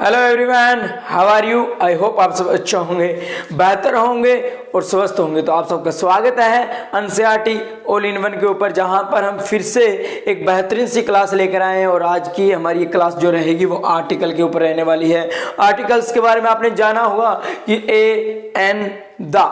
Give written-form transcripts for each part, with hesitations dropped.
Hello everyone, how are you. I hope आप सब अच्छे होंगे, बेहतर होंगे और स्वस्थ होंगे। तो आप सबका स्वागत है एनसीईआरटी ऑल इन वन के ऊपर, जहां पर हम फिर से एक बेहतरीन सी क्लास लेकर आए हैं। और आज की हमारी क्लास जो रहेगी वो आर्टिकल के ऊपर रहने वाली है। आर्टिकल्स के बारे में आपने जाना होगा कि ए एन द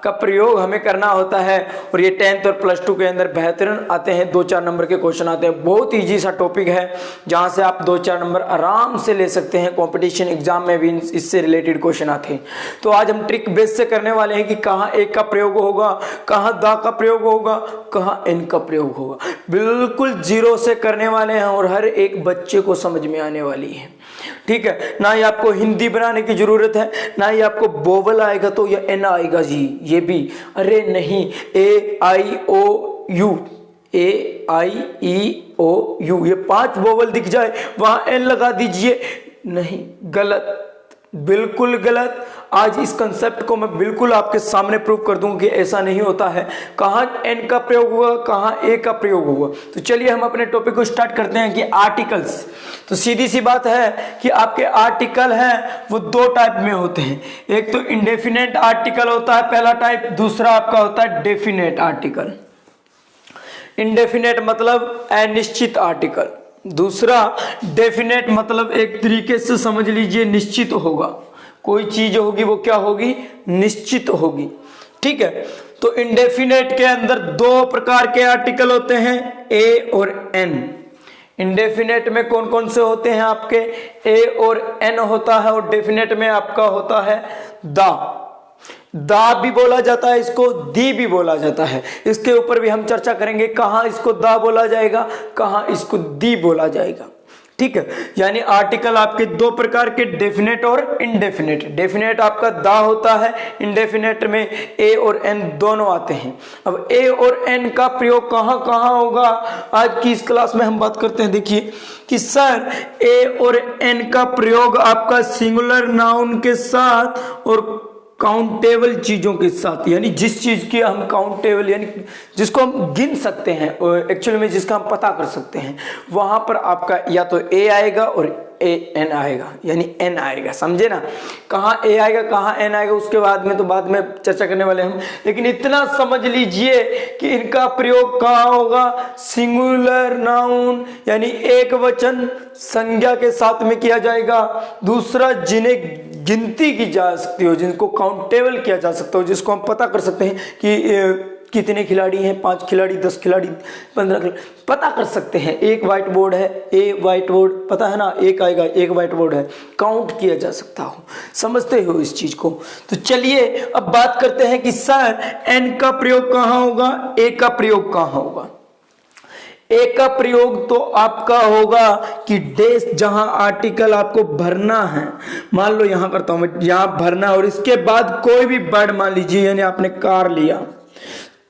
का प्रयोग हमें करना होता है। और ये 10th और प्लस 2 के अंदर बेहतरीन आते हैं, 2-4 नंबर के क्वेश्चन आते हैं। बहुत ईजी सा टॉपिक है जहां से आप 2-4 नंबर आराम से ले सकते हैं। कंपटीशन एग्जाम में भी इससे रिलेटेड क्वेश्चन आते हैं। तो आज हम ट्रिक बेस से करने वाले हैं कि कहाँ एक का प्रयोग होगा, कहाँ द का प्रयोग होगा, कहाँ एन का प्रयोग होगा। बिल्कुल जीरो से करने वाले हैं और हर एक बच्चे को समझ में आने वाली है। ठीक है, ना ही आपको हिंदी बनाने की जरूरत है, ना ही आपको बोवल आएगा तो या एन आएगा जी, ये भी अरे नहीं। ए आई ओ you, A I E O you, ये 5 बोवल दिख जाए वहां एन लगा दीजिए, नहीं, गलत, बिल्कुल गलत। आज इस कंसेप्ट को मैं बिल्कुल आपके सामने प्रूव कर दूंगा कि ऐसा नहीं होता है। कहाँ एन का प्रयोग होगा, कहाँ ए का प्रयोग होगा। तो चलिए हम अपने टॉपिक को स्टार्ट करते हैं कि आर्टिकल्स। तो सीधी सी बात है कि आपके आर्टिकल हैं वो 2 टाइप में होते हैं। एक तो इंडेफिनेट आर्टिकल होता है पहला टाइप, दूसरा आपका होता है डेफिनेट आर्टिकल। इंडेफिनेट मतलब अनिश्चित आर्टिकल, दूसरा डेफिनेट मतलब एक तरीके से समझ लीजिए निश्चित होगा। कोई चीज होगी वो क्या होगी, निश्चित होगी। ठीक है, तो इंडेफिनेट के अंदर 2 प्रकार के आर्टिकल होते हैं, ए और एन। इंडेफिनेट में कौन कौन से होते हैं आपके, ए और एन होता है। और डेफिनेट में आपका होता है दा भी बोला जाता है, इसको दी भी बोला जाता है। इसके ऊपर भी हम चर्चा करेंगे, कहां इसको दा बोला जाएगा, कहां इसको दी बोला जाएगा। ठीक है, यानी आर्टिकल आपके 2 प्रकार के, डेफिनेट और इंडेफिनेट। डेफिनेट आपका दा होता है, इंडेफिनेट में ए और एन दोनों आते हैं। अब ए और एन का प्रयोग कहां कहां होगा, आज की इस क्लास में हम बात करते हैं। देखिए कि सर ए और एन का प्रयोग आपका सिंगुलर नाउन के साथ और काउंटेबल चीजों के साथ, यानी जिस चीज की हम काउंटेबल यानी जिसको हम गिन सकते हैं, एक्चुअली में जिसका हम पता कर सकते हैं, वहां पर आपका या तो ए आएगा और ए एन आएगा, यानी एन आएगा। समझे ना, कहाँ ए आएगा कहाँ एन आएगा उसके बाद में चर्चा करने वाले हम। लेकिन इतना समझ लीजिए कि इनका प्रयोग कहाँ होगा, सिंगुलर नाउन यानी एक वचन संज्ञा के साथ में किया जाएगा। दूसरा जिन्हें गिनती की जा सकती हो, जिनको काउंटेबल किया जा सकता हो, जिसको हम पता कर सकते हैं कि कितने खिलाड़ी हैं, 5 खिलाड़ी, 10 खिलाड़ी, 15 खिलाड़ी, पता कर सकते हैं। एक व्हाइट बोर्ड है, ए व्हाइट बोर्ड, पता है ना, एक आएगा, एक व्हाइट बोर्ड है, काउंट किया जा सकता हो। समझते हो इस चीज को। तो चलिए अब बात करते हैं कि सर एन का प्रयोग कहाँ होगा, ए का प्रयोग कहाँ होगा। ए का प्रयोग तो आपका होगा कि डेस, जहां आर्टिकल आपको भरना है, मान लो यहां करता हूं मैं, यहां भरना है और इसके बाद कोई भी वर्ड मान लीजिए, यानी आपने कार लिया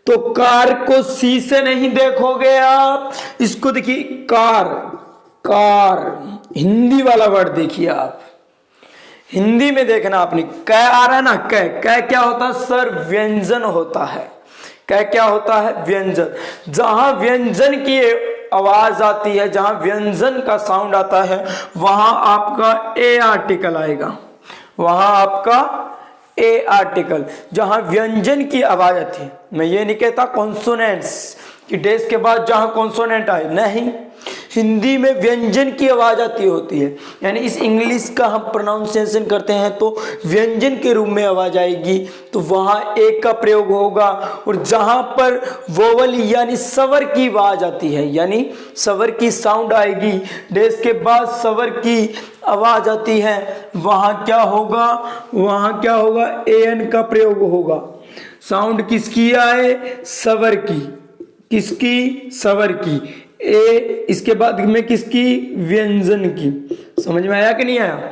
तो कार को सी से नहीं देखोगे आप, इसको देखिए कार, कार हिंदी वाला वर्ड देखिए आप, हिंदी में देखना आपने। कै आ रहा है ना, कै, कै क्या होता है सर, व्यंजन होता है। कै क्या होता है, व्यंजन। जहां व्यंजन की आवाज आती है, जहां व्यंजन का साउंड आता है, वहां आपका ए आर्टिकल आएगा, वहां आपका ए आर्टिकल, जहां व्यंजन की आवाज आती है। मैं ये नहीं कहता कॉन्सोनेंट्स कि डेस के बाद जहां कॉन्सोनेंट आए, नहीं, हिंदी में व्यंजन की आवाज आती होती है, यानी इस इंग्लिश का हम प्रोनाउंसिएशन करते हैं तो व्यंजन के रूप में आवाज आएगी, तो वहां एक का प्रयोग होगा। और जहां पर वोवल यानी स्वर की आवाज आती है, यानी स्वर की साउंड आएगी, डेस के बाद स्वर की आवाज आती है, वहां क्या होगा, वहां क्या होगा, ए एन का प्रयोग होगा। साउंड किसकी आए, स्वर की, किसकी, स्वर की, ए इसके बाद में किसकी, व्यंजन की। समझ में आया कि नहीं आया,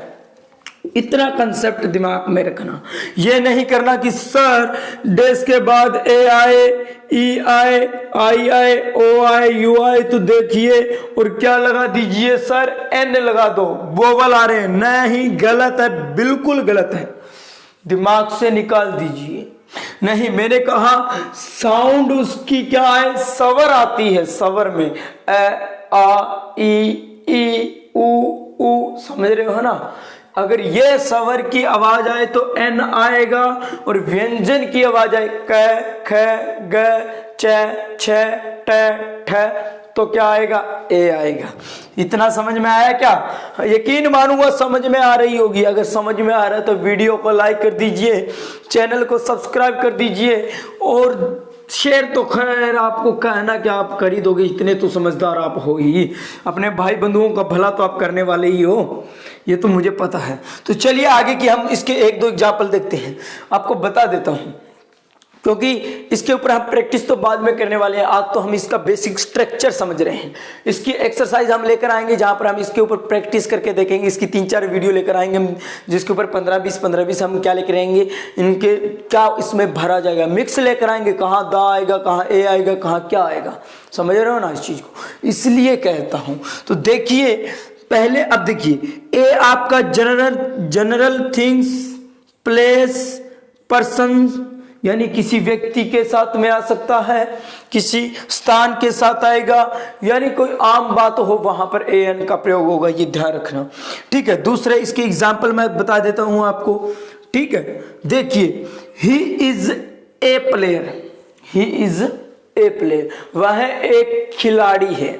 इतना कंसेप्ट दिमाग में रखना। ये नहीं करना कि सर डेस के बाद ए आए, ई आए, आई आए, ओ आए, यू आए, तो देखिए और क्या लगा दीजिए सर, एन लगा दो, वोवल आ रहे हैं, नहीं, गलत है, बिल्कुल गलत है, दिमाग से निकाल दीजिए। नहीं, मैंने कहा साउंड उसकी क्या है, स्वर आती है, स्वर में ए आ ई ई उ ऊ, समझ रहे हो ना। अगर ये स्वर की आवाज आए तो एन आएगा, और व्यंजन की आवाज आए क, ख, ग, च, छ, ट, ठ, तो क्या आएगा, ए आएगा। इतना समझ में आया क्या? यकीन मानूंगा समझ में आ रही होगी। अगर समझ में आ रहा है तो वीडियो को लाइक कर दीजिए, चैनल को सब्सक्राइब कर दीजिए, और शेयर तो खैर आपको कहना कि आप कर ही दोगे, इतने तो समझदार आप हो ही, अपने भाई बंधुओं का भला तो आप करने वाले ही हो, ये तो मुझे पता है। तो चलिए आगे की हम इसके एक दो एग्जाम्पल देखते हैं, आपको बता देता हूं, क्योंकि इसके ऊपर हम प्रैक्टिस तो बाद में करने वाले हैं। आज तो हम इसका बेसिक स्ट्रक्चर समझ रहे हैं। इसकी एक्सरसाइज हम लेकर आएंगे जहां पर हम इसके ऊपर प्रैक्टिस करके देखेंगे। इसकी 3-4 वीडियो लेकर आएंगे हम, जिसके ऊपर 15-20 हम क्या लेकर आएंगे, इनके क्या इसमें भरा जाएगा, मिक्स लेकर आएंगे, कहाँ दा आएगा, कहाँ ए आएगा, कहाँ क्या आएगा। समझ रहे हो ना इस चीज को, इसलिए कहता हूं। तो देखिए पहले, अब देखिए ए आपका जनरल थिंग्स, प्लेस, पर्सन, यानी किसी व्यक्ति के साथ में आ सकता है, किसी स्थान के साथ आएगा, यानी कोई आम बात हो वहां पर ए एन का प्रयोग होगा, ये ध्यान रखना। ठीक है, दूसरे इसके एग्जाम्पल मैं बता देता हूं आपको। ठीक है, देखिए he is a player, he is a player, वह एक खिलाड़ी है,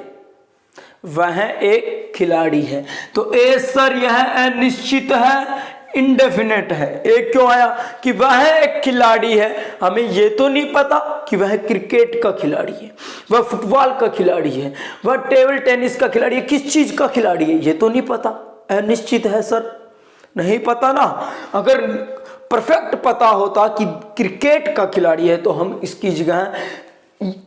वह एक खिलाड़ी है। तो ए सर यह अनिश्चित है, इंडेफिनेट है। एक क्यों आया कि वह एक खिलाड़ी है, हमें यह तो नहीं पता कि वह क्रिकेट का खिलाड़ी है, वह फुटबॉल का खिलाड़ी है, वह टेबल टेनिस का खिलाड़ी है, किस चीज का खिलाड़ी है ये तो नहीं पता, अनिश्चित है सर, नहीं पता ना। अगर परफेक्ट पता होता कि क्रिकेट का खिलाड़ी है तो हम इसकी जगह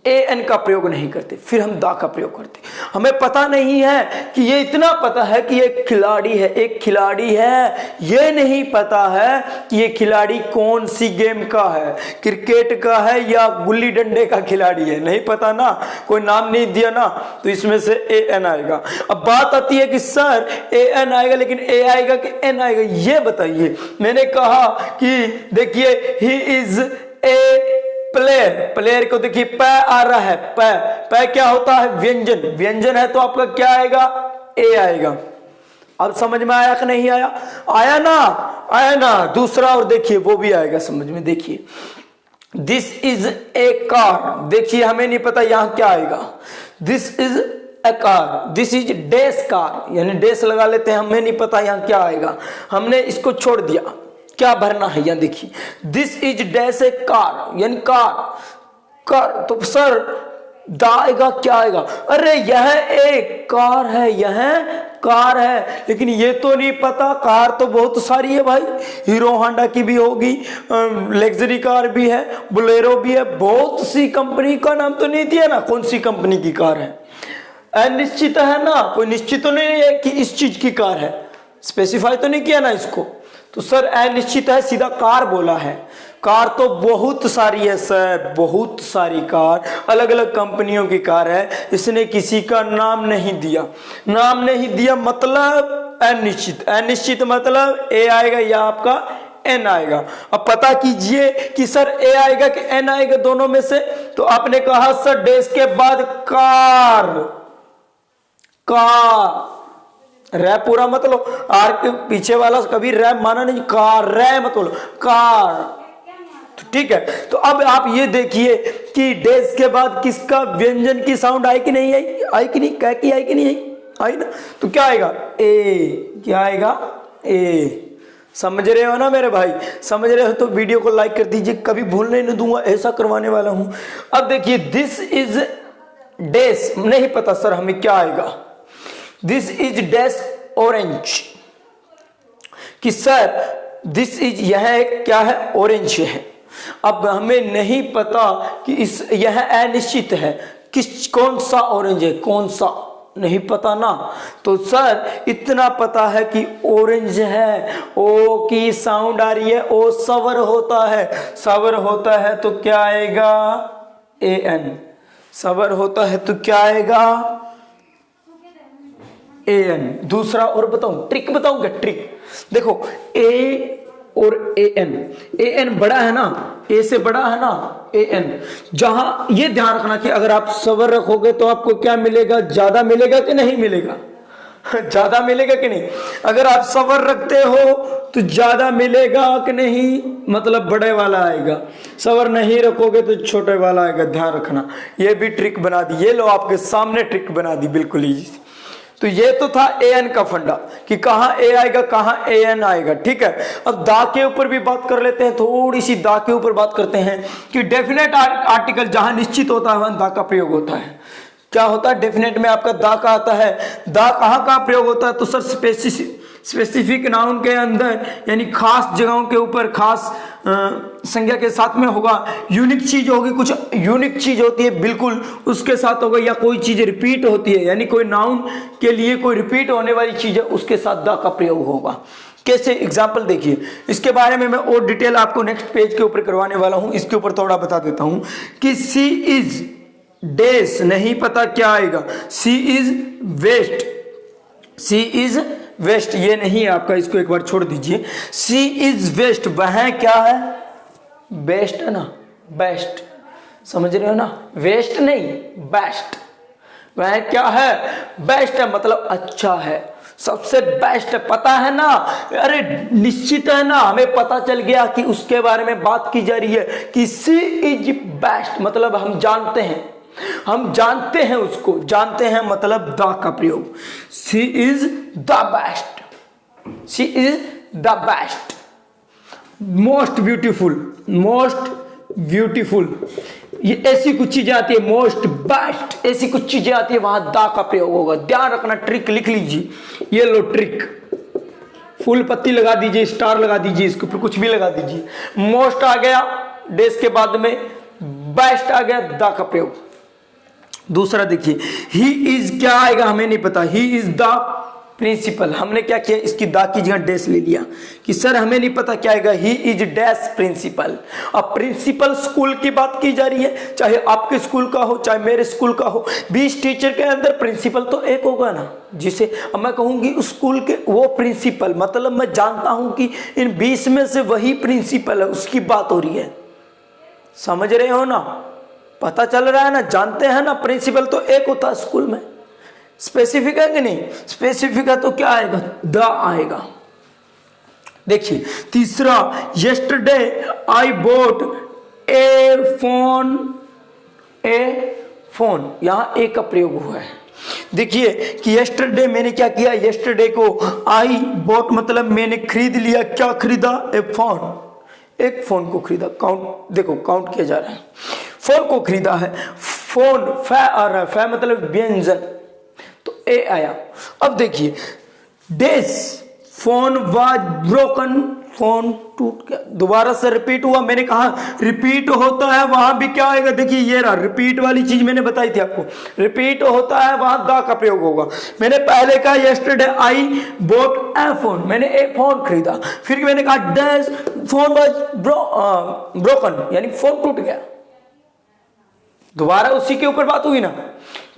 ए एन का प्रयोग नहीं करते, फिर हम दा का प्रयोग करते। हमें पता नहीं है कि ये, इतना पता है कि ये खिलाड़ी है, एक खिलाड़ी है, ये नहीं पता है कि ये खिलाड़ी कौन सी गेम का है, क्रिकेट का है या गुल्ली डंडे का खिलाड़ी है, नहीं पता ना, कोई नाम नहीं दिया ना, तो इसमें से ए एन आएगा। अब बात आती है कि सर ए एन आएगा, लेकिन ए आएगा कि एन आएगा, ये बताइए। मैंने कहा कि देखिए he is a player, player को देखिए प आ रहा है, प क्या होता है, व्यंजन, व्यंजन है तो आपका क्या आएगा, ए आएगा। अब समझ में आया कि नहीं आया? आया ना, आया ना। दूसरा और देखिए वो भी आएगा समझ में। देखिए दिस इज ए कार, देखिए हमें नहीं पता यहां क्या आएगा, this is a car, this is dash car, यानी डैश लगा लेते हैं, हमें नहीं पता यहां क्या आएगा, हमने इसको छोड़ दिया, क्या भरना है यहां देखिए, this is dash A car, यानी कार, कार, तो सर दा आएगा, क्या आएगा, अरे यह एक कार है, यह कार है, लेकिन ये तो नहीं पता, कार तो बहुत सारी है भाई, हीरो होंडा की भी होगी, लग्जरी कार भी है, बोलेरो भी है, बहुत सी कंपनी का नाम तो नहीं दिया ना, कौन सी कंपनी की कार है, अनिश्चित है ना, कोई निश्चित तो नहीं है कि इस चीज की कार है, स्पेसिफाई तो नहीं किया ना इसको, तो सर अनिश्चित है, सीधा कार बोला है। कार तो बहुत सारी है सर, बहुत सारी कार, अलग अलग कंपनियों की कार है, इसने किसी का नाम नहीं दिया, नाम नहीं दिया मतलब अनिश्चित, अनिश्चित मतलब ए आएगा या आपका एन आएगा। अब पता कीजिए कि सर ए आएगा कि एन आएगा दोनों में से, तो आपने कहा सर डैश के बाद कार, कार, रै पूरा मतलब, आर के पीछे वाला कभी रै माना नहीं, कार, रै मतलब कार, तो ठीक है। तो अब आप ये देखिए कि डैश के बाद किसका व्यंजन की साउंड आई कि नहीं आई, आई कि नहीं, कह की आई कि नहीं आई, आई ना, तो क्या आएगा, ए, क्या आएगा, ए। समझ रहे हो ना मेरे भाई, समझ रहे हो तो वीडियो को लाइक कर दीजिए, कभी भूलने नहीं दूंगा, ऐसा करवाने वाला हूं। अब देखिए दिस इज डैश, नहीं पता सर हमें क्या आएगा, दिस इज डैश ऑरेंज, कि सर दिस इज, यह एक क्या है, ऑरेंज है। अब हमें नहीं पता कि इस, यह अनिश्चित है, किस, कौन सा ऑरेंज है, कौन सा नहीं पता ना, तो सर इतना पता है कि ऑरेंज है, ओ की साउंड आ रही है, ओ सवर होता है, सवर होता है तो क्या आएगा, ए एन, सवर होता है तो क्या आएगा, ए एन। दूसरा और बताऊं, ट्रिक बताऊंगा, ट्रिक देखो, ए और ए एन बड़ा है ना, ए से बड़ा है ना, ए एन, जहां ये ध्यान रखना कि अगर आप सवर रखोगे तो आपको क्या मिलेगा, ज्यादा मिलेगा कि नहीं मिलेगा, ज्यादा मिलेगा कि नहीं? अगर आप सवर रखते हो तो ज्यादा मिलेगा कि नहीं, मतलब बड़े वाला आएगा। सवर नहीं रखोगे तो छोटे वाला आएगा, ध्यान रखना। ये भी ट्रिक बना दी, ये लो आपके सामने ट्रिक बना दी बिल्कुल ही। तो ये तो था an का फंडा कि कहाँ a आएगा कहाँ an आएगा, ठीक है। अब दा के ऊपर भी बात कर लेते हैं, थोड़ी सी दा के ऊपर बात करते हैं कि डेफिनेट आर्टिकल जहां निश्चित होता है वहां दा का प्रयोग होता है। क्या होता है? डेफिनेट में आपका दा का आता है। दा कहाँ प्रयोग होता है? तो सर स्पेसिफिक नाउन के अंदर, यानी खास जगहों के ऊपर, खास संज्ञा के साथ में होगा। यूनिक चीज होगी, कुछ यूनिक चीज होती है बिल्कुल उसके साथ होगा, या कोई चीज रिपीट होती है, यानी कोई नाउन के लिए कोई रिपीट होने वाली चीज है, उसके साथ दा का प्रयोग होगा। कैसे? एग्जाम्पल देखिए, इसके बारे में मैं और डिटेल आपको नेक्स्ट पेज के ऊपर करवाने वाला हूं। इसके ऊपर थोड़ा बता देता हूं कि सी इज डेस, नहीं पता क्या आएगा। She is best, she is best ये नहीं है आपका, इसको एक बार छोड़ दीजिए। सी इज वेस्ट, वह क्या है? बेस्ट है ना, बेस्ट, समझ रहे हो ना? वेस्ट नहीं, बेस्ट। वह क्या है? बेस्ट है, मतलब अच्छा है, सबसे बेस्ट है, पता है ना, अरे निश्चित है ना, हमें पता चल गया कि उसके बारे में बात की जा रही है कि सी इज बेस्ट, मतलब हम जानते हैं, हम जानते हैं उसको, जानते हैं मतलब द का प्रयोग। She is the best, she is the best, most beautiful, most beautiful, ये ऐसी कुछ चीजें आती है, मोस्ट बेस्ट ऐसी कुछ चीजें आती है, वहां द का प्रयोग होगा। ध्यान रखना, ट्रिक लिख लीजिए, ये लो ट्रिक, फुल पत्ती लगा दीजिए, स्टार लगा दीजिए, इसके ऊपर कुछ भी लगा दीजिए। मोस्ट आ गया डेस के बाद में, बेस्ट आ गया, द का प्रयोग। दूसरा देखिए, ही इज क्या आएगा हमें नहीं पता, ही इज द प्रिंसिपल। हमने क्या किया, इसकी दा की जगह डैश ले लिया कि सर हमें नहीं पता क्या आएगा, ही इज डैश प्रिंसिपल। अब प्रिंसिपल स्कूल की बात की जा रही है, चाहे आपके स्कूल का हो चाहे मेरे स्कूल का हो, 20 टीचर के अंदर प्रिंसिपल तो एक होगा ना, जिसे अब मैं कहूंगी उस स्कूल के वो प्रिंसिपल, मतलब मैं जानता हूं कि इन 20 में से वही प्रिंसिपल है, उसकी बात हो रही है। समझ रहे हो ना, पता चल रहा है ना, जानते हैं ना, प्रिंसिपल तो एक होता है स्कूल में। स्पेसिफिक है कि नहीं? स्पेसिफिक है तो क्या आएगा, द आएगा। देखिए तीसरा, yesterday I boat A phone, A phone, यहां ए का प्रयोग हुआ है। देखिए कि यस्टरडे मैंने क्या किया, यस्टरडे को आई बोट मतलब मैंने खरीद लिया, क्या खरीदा, ए फोन, एक फोन को खरीदा। काउंट देखो, काउंट किया जा रहा है, फोन को खरीदा है। फोन फै आ रहा है, फै मतलब व्यंजन, तो ए आया। अब देखिए days, phone was broken, phone टूट गया। दोबारा से रिपीट हुआ, मैंने कहा रिपीट होता है वहां भी क्या आएगा, देखिए ये रहा रिपीट वाली चीज मैंने बताई थी आपको, रिपीट होता है वहां द का प्रयोग होगा। मैंने पहले कहा yesterday I boat A phone, मैंने एक फोन खरीदा, फिर मैंने कहा डैश फोन वाज ब्रोकन, यानी फोन टूट गया। दोबारा उसी के ऊपर बात हुई ना,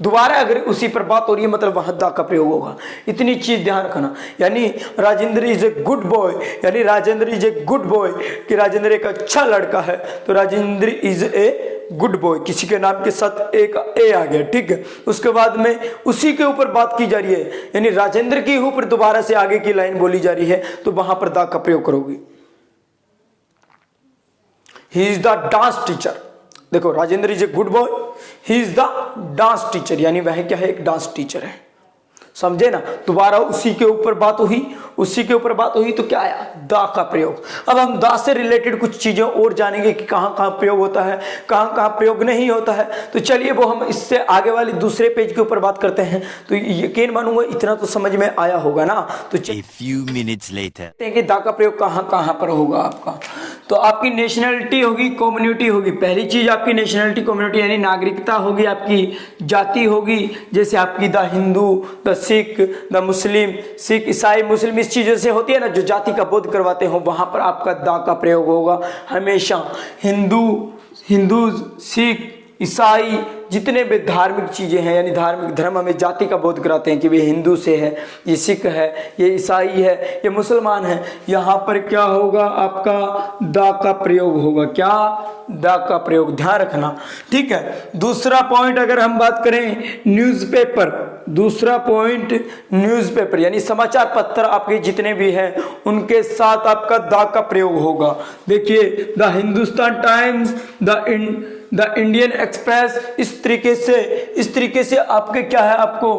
दोबारा अगर उसी पर बात हो रही है मतलब वहां द का प्रयोग होगा। इतनी चीज ध्यान रखना। यानी Rajendra is a good boy, यानी Rajendra is a good boy, कि राजेंद्र एक अच्छा लड़का है, तो Rajendra is a good boy, किसी के नाम के साथ एक ए आ गया, ठीक है। उसके बाद में उसी के ऊपर बात की जा रही है, यानी राजेंद्र के ऊपर दोबारा से आगे की लाइन बोली जा रही है, तो वहां पर द का प्रयोग करोगी। He is the dance teacher, देखो Rajendra is a good boy, he is the dance teacher, यानी वह क्या है, एक डांस टीचर है। समझे ना, दोबारा उसी के ऊपर बात हुई, उसी के ऊपर बात हुई तो क्या आया, द का प्रयोग। अब हम द से रिलेटेड कुछ चीजें और जानेंगे कि कहां कहां प्रयोग होता है, कहां कहां प्रयोग नहीं होता है। तो चलिए वो हम इससे आगे वाले दूसरे पेज के ऊपर बात करते हैं। तो यकीन मानूंगा इतना तो समझ में आया होगा ना। तो A few minutes later. कि द का प्रयोग कहां कहां पर होगा आपका। तो आपकी नेशनलिटी होगी, कम्युनिटी होगी। पहली चीज आपकी नेशनलिटी कम्युनिटी यानी नागरिकता होगी, आपकी जाति होगी, जैसे आपकी the Hindu, the Sikh, the Muslim, Sikh ईसाई मुस्लिम, इस चीजों से होती है ना जो जाति का बोध करवाते हो, वहां पर आपका द का प्रयोग होगा हमेशा। हिंदू, सिख, ईसाई, जितने भी धार्मिक चीज़ें हैं, यानी धार्मिक धर्म हमें जाति का बोध कराते हैं कि वे हिंदू से है, ये सिख है, ये ईसाई है, ये मुसलमान है, यहाँ पर क्या होगा, आपका दा का प्रयोग होगा। क्या? दा का प्रयोग, ध्यान रखना। ठीक है। दूसरा पॉइंट अगर हम बात करें न्यूज़पेपर, दूसरा पॉइंट न्यूज़पेपर यानी समाचार पत्र आपके जितने भी हैं उनके साथ आपका दा का प्रयोग होगा। देखिए the Hindustan times, the Indian express, इस तरीके से आपके क्या है, आपको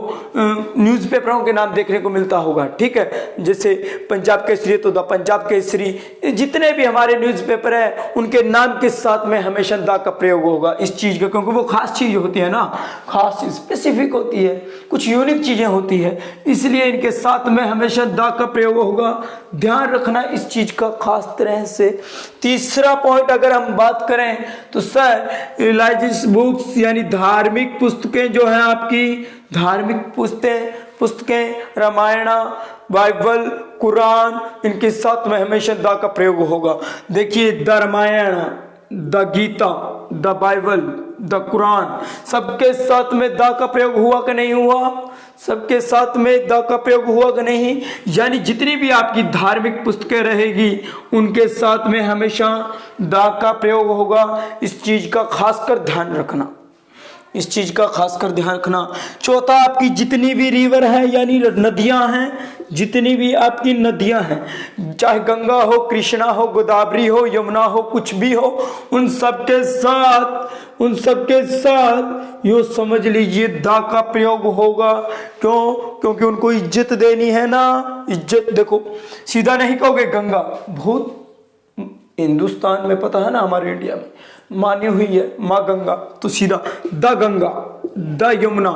न्यूज़पेपरों के नाम देखने को मिलता होगा। ठीक है। जैसे पंजाब केसरी तो द पंजाब केसरी, जितने भी हमारे न्यूज़पेपर है उनके नाम के साथ में हमेशा दा का प्रयोग होगा इस चीज़ का, क्योंकि वो खास चीज़ होती है ना, खास स्पेसिफिक होती है, कुछ यूनिक चीज़ें होती है, इसलिए इनके साथ में हमेशा दा का प्रयोग होगा। ध्यान रखना इस चीज़ का खास तरह से। तीसरा पॉइंट अगर हम बात करें तो सर रिलीजियस बुक्स यानी धार्मिक पुस्तकें जो हैं आपकी, धार्मिक पुस्तकें रामायण, बाइबल, कुरान, इनके साथ में हमेशा दा का प्रयोग होगा। देखिए the Ramayana, the Gita, the Bible, the Quran, सबके साथ में दा का प्रयोग हुआ कि नहीं हुआ? सबके साथ में दा का प्रयोग हुआ कि नहीं? यानी जितनी भी आपकी धार्मिक पुस्तकें रहेगी उनके साथ में हमेशा दा का प्रयोग होगा। इस चीज का खासकर ध्यान रखना, इस चीज का खासकर ध्यान रखना। चौथा, आपकी जितनी भी रिवर है यानी नदियां हैं, जितनी भी आपकी नदियां हैं, चाहे गंगा हो, कृष्णा हो, गोदावरी हो, यमुना हो, कुछ भी हो, उन सबके साथ यो समझ लीजिए दा का प्रयोग होगा। क्यों? क्योंकि उनको इज्जत देनी है ना, इज्जत। देखो सीधा नहीं कहोगे गंगा, बहुत हिंदुस्तान में पता है ना, हमारे इंडिया में मानी हुई है माँ गंगा, तो सीधा the Ganga, the Yamuna,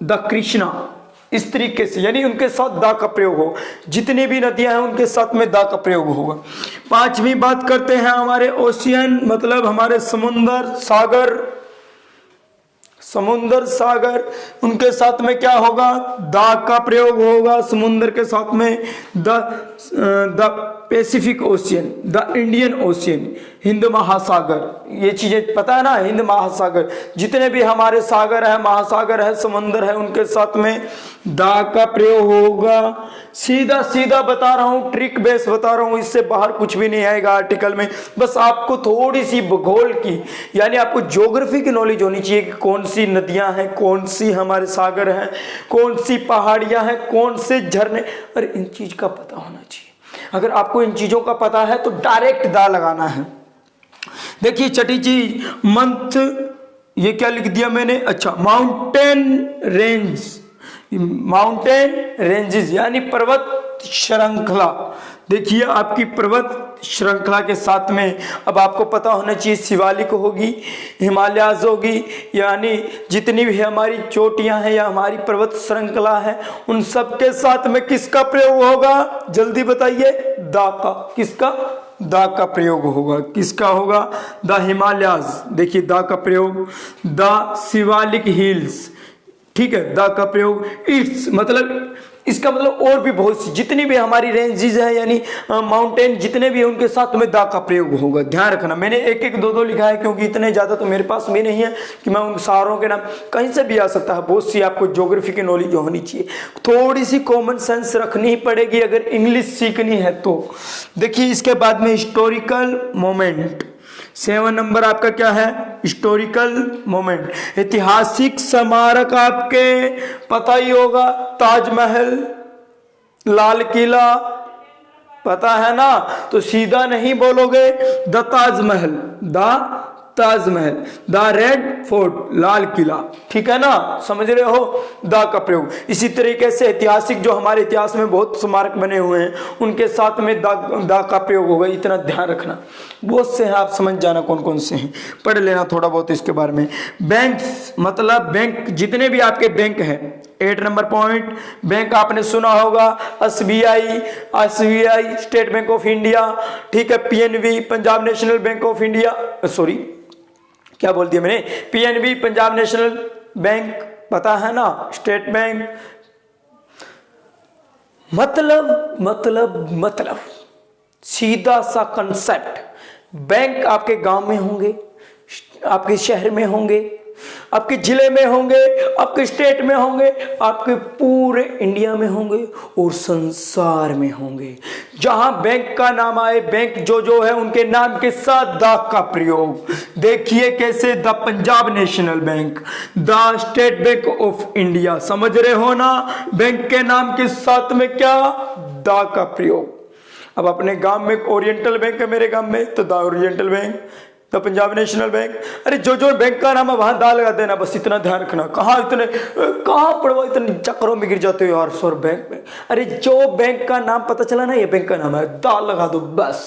the Krishna, इस तरीके से यानी उनके साथ दा का प्रयोग हो। जितनी भी नदियां हैं उनके साथ में दा का प्रयोग होगा। पांचवी बात करते हैं हमारे ओशियन, मतलब हमारे समुंदर, सागर, उनके साथ में क्या होगा? दा का प्रयोग होगा। समुंदर के साथ में the Pacific ocean, the Indian ocean, Hind महासागर, ये चीजें पता है ना, हिंद महासागर, जितने भी हमारे सागर है, महासागर है, समुंदर है, उनके साथ में दा का प्रयोग होगा। सीधा बता रहा हूं, ट्रिक बेस बता रहा हूं, इससे बाहर कुछ भी नहीं आएगा आर्टिकल में। बस आपको थोड़ी सी भूगोल की यानी आपको ज्योग्राफी की नॉलेज होनी चाहिए कि कौन सी नदियां हैं, कौन सी हमारे सागर हैं, कौन सी पहाड़ियां हैं, कौन से झरने, और इन चीज का पता होना चाहिए। अगर आपको इन चीजों का पता है तो डायरेक्ट दा लगाना है। देखिए छठी चीज, मंथ, ये क्या लिख दिया मैंने, अच्छा, माउंटेन रेंजेस यानी पर्वत श्रृंखला। देखिए आपकी पर्वत श्रृंखला के साथ में अब आपको पता होना चाहिए शिवालिक होगी, हिमालयाज होगी, यानी जितनी भी हमारी चोटियां हैं या हमारी पर्वत श्रृंखला है, उन सब के साथ में किसका प्रयोग होगा? जल्दी बताइए। दा का। किसका? दा का प्रयोग होगा। किसका होगा? द हिमालयाज। देखिए दा का प्रयोग, द शिवालिक हिल्स, ठीक है, दा का प्रयोग, इट्स, मतलब इसका मतलब और भी बहुत सी जितनी भी हमारी रेंजेस है यानी माउंटेन जितने भी हैं उनके साथ में दा का प्रयोग होगा। ध्यान रखना, मैंने एक दो लिखा है क्योंकि इतने ज़्यादा तो मेरे पास भी नहीं है कि मैं उन सारों के नाम, कहीं से भी आ सकता है, बहुत सी आपको ज्योग्राफी की नॉलेज होनी चाहिए, थोड़ी सी कॉमन सेंस रखनी ही पड़ेगी अगर इंग्लिश सीखनी है तो। देखिए इसके बाद में हिस्टोरिकल मोमेंट, 7 नंबर आपका क्या है? Historical moment. ऐतिहासिक स्मारक आपके पता ही होगा, ताजमहल, लाल किला, पता है ना, तो सीधा नहीं बोलोगे the Taj Mahal, the red fort, Lal Qila, ठीक है ना, समझ रहे हो, दा का प्रयोग। इसी तरीके से ऐतिहासिक जो हमारे इतिहास में बहुत स्मारक बने हुए हैं उनके साथ में दा का प्रयोग होगा। इतना ध्यान रखना, बहुत से हैं, आप समझ जाना कौन कौन से हैं, पढ़ लेना थोड़ा बहुत इसके बारे में। बैंक्स, मतलब बैंक, जितने भी आपके बैंक हैं, 8 नंबर पॉइंट, बैंक आपने सुना होगा, SBI, state bank of India, ठीक है, PNB, Punjab national bank of India, sorry क्या बोल दिया मैंने, PNB, पंजाब नेशनल बैंक, पता है ना, स्टेट बैंक। मतलब सीधा सा कंसेप्ट, बैंक आपके गांव में होंगे, आपके शहर में होंगे, आपके जिले में होंगे, आपके स्टेट में होंगे, आपके पूरे इंडिया में होंगे और संसार में होंगे। जहां बैंक का नाम आए, बैंक जो है उनके नाम के साथ द का प्रयोग। देखिए कैसे, the Punjab national bank, the state bank of India, समझ रहे हो ना, बैंक के नाम के साथ में क्या, द का प्रयोग। अब अपने गांव में एक ओरिएंटल बैंक है, मेरे गांव में, तो the oriental bank, the Punjab national bank. अरे जो बैंक का नाम है वहां दा लगा देना, बस इतना ध्यान रखना। कहाँ पढ़वा, इतने चक्करों में गिर जाते हो यार सर बैंक में। अरे जो बैंक का नाम पता चला ना ये बैंक का नाम है, दा लगा दो, बस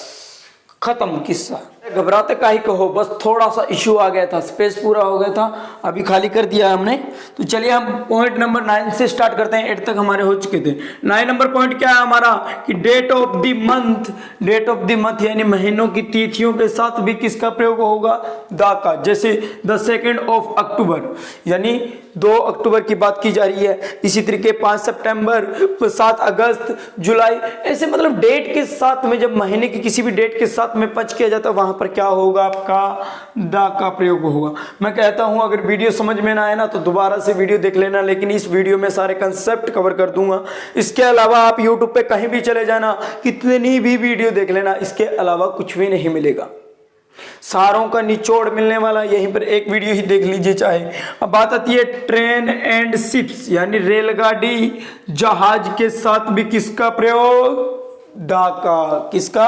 खत्म किस्सा। घबराते काहे को हो, बस थोड़ा सा इश्यू आ गया था, स्पेस पूरा हो गया था, अभी खाली कर दिया हमने। तो चलिए हम पॉइंट नंबर 9 से स्टार्ट करते हैं, 8 तक हमारे हो चुके थे। 9 नंबर पॉइंट क्या है हमारा, कि date of the month, date of the month यानी महीनों की तिथियों के साथ भी किसका प्रयोग होगा, दा का। जैसे द 2 अक्टूबर यानी 2 अक्टूबर की बात की जा रही है, इसी तरीके 5 सितंबर, 7 अगस्त, जुलाई, ऐसे मतलब डेट के साथ में, जब महीने की किसी भी डेट के साथ में पंच किया जाता है वहां पर क्या होगा, आपका दा का प्रयोग होगा। मैं कहता हूं अगर वीडियो समझ में ना आए ना तो दोबारा से वीडियो देख लेना, लेकिन इस वीडियो में सारे कंसेप्ट कवर कर दूंगा। इसके अलावा आप यूट्यूब पे कहीं भी चले जाना, कितनी भी वीडियो देख लेना, इसके अलावा कुछ भी नहीं मिलेगा। सारों का निचोड़ मिलने वाला यहीं पर, एक वीडियो ही देख लीजिए चाहे। अब बात आती है ट्रेन एंड शिप्स यानी रेलगाड़ी, जहाज के साथ भी किसका प्रयोग, दा का। किसका,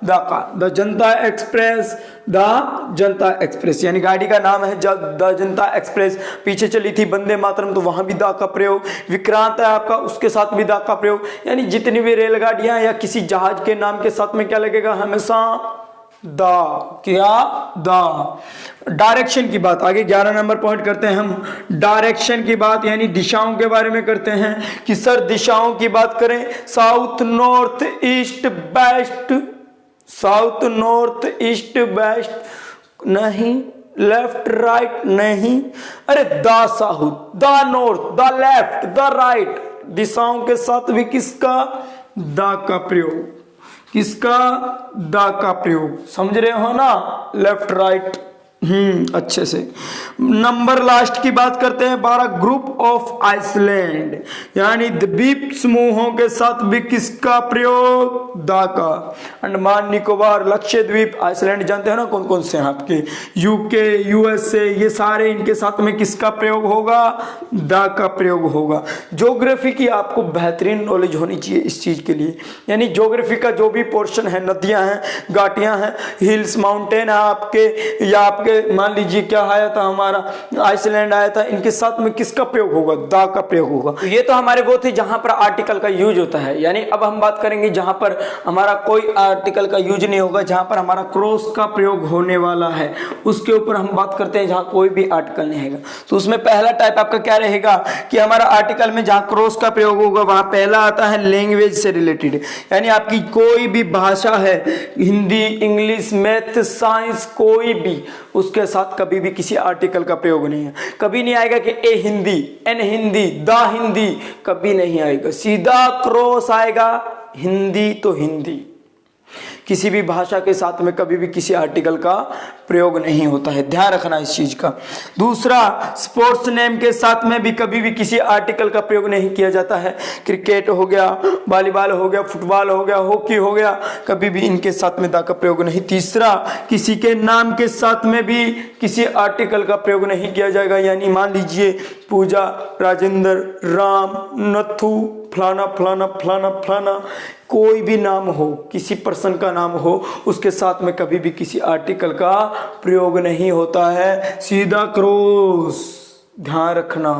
दा का। The Janata express, the Janata express यानी गाड़ी का नाम है द जनता एक्सप्रेस। पीछे चली थी वंदे मातरम, तो वहां भी दा का प्रयोग। विक्रांत है आपका, उसके साथ भी दा का प्रयोग। यानी जितनी भी रेलगाड़ियां या किसी जहाज के नाम के साथ में क्या लगेगा, हमेशा दा। क्या, दा। डायरेक्शन की बात, आगे 11 नंबर पॉइंट करते हैं हम, डायरेक्शन की बात यानी दिशाओं के बारे में करते हैं कि सर दिशाओं की बात करें, south north east west, south north east west नहीं, लेफ्ट राइट नहीं, अरे the south, the north, the left, the right, दिशाओं के साथ भी किसका, द का प्रयोग। किसका, दा का प्रयोग। समझ रहे हो ना, लेफ्ट राइट, अच्छे से। नंबर लास्ट की बात करते हैं 12, ग्रुप ऑफ आइसलैंड यानी द्वीप समूहों के साथ भी किसका प्रयोग, दा का। अंडमान निकोबार, लक्षद्वीप, आइसलैंड जानते हो ना कौन कौन से हैं आपके, यूके, यूएसए, ये सारे, इनके साथ में किसका प्रयोग होगा, दा का प्रयोग होगा। ज्योग्राफी की आपको बेहतरीन नॉलेज होनी चाहिए इस चीज के लिए, यानी ज्योग्राफी का जो भी पोर्शन है, नदियां हैं, घाटियां हैं, हिल्स, माउंटेन है आपके, या आपके मान लीजिए क्या आया था हमारा, आइसलैंड आया था, इनके साथ में किसका प्रयोग होगा, दा का प्रयोग होगा। ये तो हमारे वो थे जहां पर आर्टिकल का यूज होता है, यानी अब हम बात करेंगे जहां पर हमारा कोई आर्टिकल का यूज नहीं होगा, जहां पर हमारा क्रॉस का प्रयोग होने वाला है, उसके ऊपर हम बात करते हैं जहां कोई भी आर्टिकल नहीं है। तो उसमें पहला टाइप आपका क्या रहेगा कि हमारा आर्टिकल में जहां क्रॉस का प्रयोग होगा वहां पहला आता है लैंग्वेज से रिलेटेड, यानी आपकी कोई भी भाषा है, हिंदी, इंग्लिश, मैथ, साइंस, कोई भी, उसके साथ कभी भी किसी आर्टिकल का प्रयोग नहीं है। कभी नहीं आएगा कि ए हिंदी, एन हिंदी, द हिंदी, कभी नहीं आएगा, सीधा क्रॉस आएगा, हिंदी तो हिंदी। किसी भी भाषा के साथ में कभी भी किसी आर्टिकल का प्रयोग नहीं होता है, ध्यान रखना इस चीज का। दूसरा, स्पोर्ट्स नेम के साथ में भी कभी भी किसी आर्टिकल का प्रयोग नहीं किया जाता है। क्रिकेट हो गया, वॉलीबॉल हो गया, फुटबॉल हो गया, हॉकी हो गया, कभी भी इनके साथ में दा का प्रयोग नहीं। तीसरा, किसी के नाम के साथ में भी किसी आर्टिकल का प्रयोग नहीं किया जाएगा, यानी मान लीजिए पूजा, राजेंद्र, राम, नथु, फलाना फलाना फलाना फलाना, कोई भी नाम हो, किसी पर्सन का नाम हो, उसके साथ में कभी भी किसी आर्टिकल का प्रयोग नहीं होता है, सीधा क्रॉस। ध्यान रखना,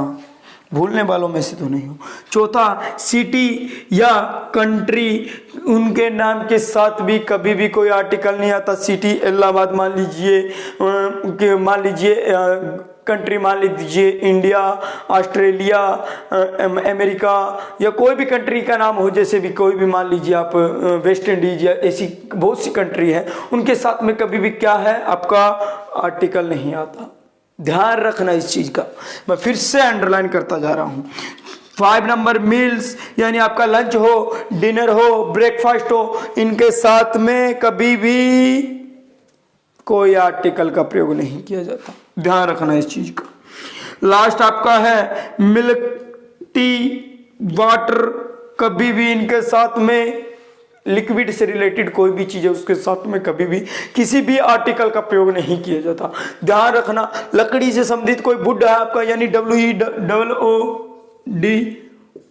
भूलने वालों में से तो नहीं हो। चौथा, सिटी या कंट्री, उनके नाम के साथ भी कभी भी कोई आर्टिकल नहीं आता। सिटी इलाहाबाद मान लीजिए, मान लीजिए कंट्री मान लीजिए इंडिया, ऑस्ट्रेलिया, अमेरिका, या कोई भी कंट्री का नाम हो, जैसे भी कोई भी मान लीजिए आप वेस्ट इंडीज, या ऐसी बहुत सी कंट्री है, उनके साथ में कभी भी क्या है, आपका आर्टिकल नहीं आता। ध्यान रखना इस चीज का, मैं फिर से अंडरलाइन करता जा रहा हूं। 5 नंबर, मील्स यानी आपका लंच हो, डिनर हो, ब्रेकफास्ट हो, इनके साथ में कभी भी कोई आर्टिकल का प्रयोग नहीं किया जाता, ध्यान रखना इस चीज का। लास्ट आपका है मिल्क टी वाटर, कभी भी इनके साथ में लिक्विड से रिलेटेड कोई भी चीज़ है उसके साथ में कभी भी किसी भी आर्टिकल का प्रयोग नहीं किया जाता। ध्यान रखना, लकड़ी से संबंधित कोई वुड है आपका यानी WUD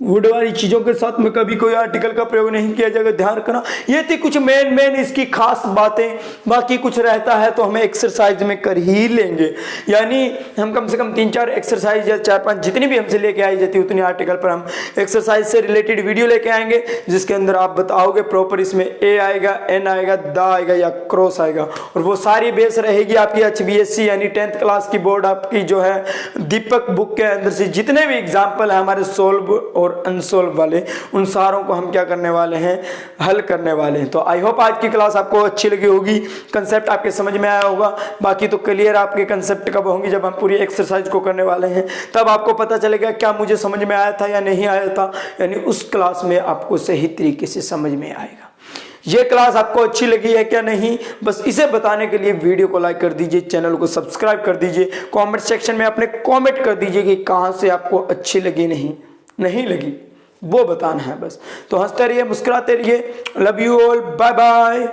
वुड वाली चीजों के साथ में कभी कोई आर्टिकल का प्रयोग नहीं किया जाएगा। ध्यान रखना, ये थी कुछ मेन इसकी खास बातें। बाकी कुछ रहता है तो हमें एक्सरसाइज में कर ही लेंगे, यानी हम कम से कम 3-4 एक्सरसाइज या 4-5 जितनी भी हमसे लेके आई जाती है उतनी आर्टिकल पर हम एक्सरसाइज से रिलेटेड वीडियो लेके आएंगे, जिसके अंदर आप बताओगे प्रॉपर इसमें ए आएगा, एन आएगा, दा आएगा या क्रॉस आएगा। और वो सारी बेस रहेगी आपकी HBSC यानी 10th क्लास की बोर्ड आपकी जो है दीपक बुक के अंदर से जितने भी एग्जाम्पल है हमारे सोल्व और अनसोल्व वाले, उन सारों को हम क्या करने वाले हैं, हल करने वाले हैं। तो आई होप आज की क्लास आपको अच्छी लगी होगी, कंसेप्ट आपके समझ में आया होगा। बाकी तो क्लियर आपके कंसेप्ट कब होंगी, जब हम पूरी एक्सरसाइज को करने वाले हैं तब आपको पता चलेगा क्या मुझे समझ में आया था या नहीं आया था, यानी उस क्लास में आपको सही तरीके से समझ में आएगा। ये क्लास आपको अच्छी लगी है क्या नहीं, बस इसे बताने के लिए वीडियो को लाइक कर दीजिए, चैनल को सब्सक्राइब कर दीजिए, कमेंट सेक्शन में अपने कमेंट कर दीजिए कि कहां से आपको अच्छी लगी नहीं लगी, वो बताना है बस। तो हंसते रहिए, मुस्कुराते रहिए। Love you all, bye bye.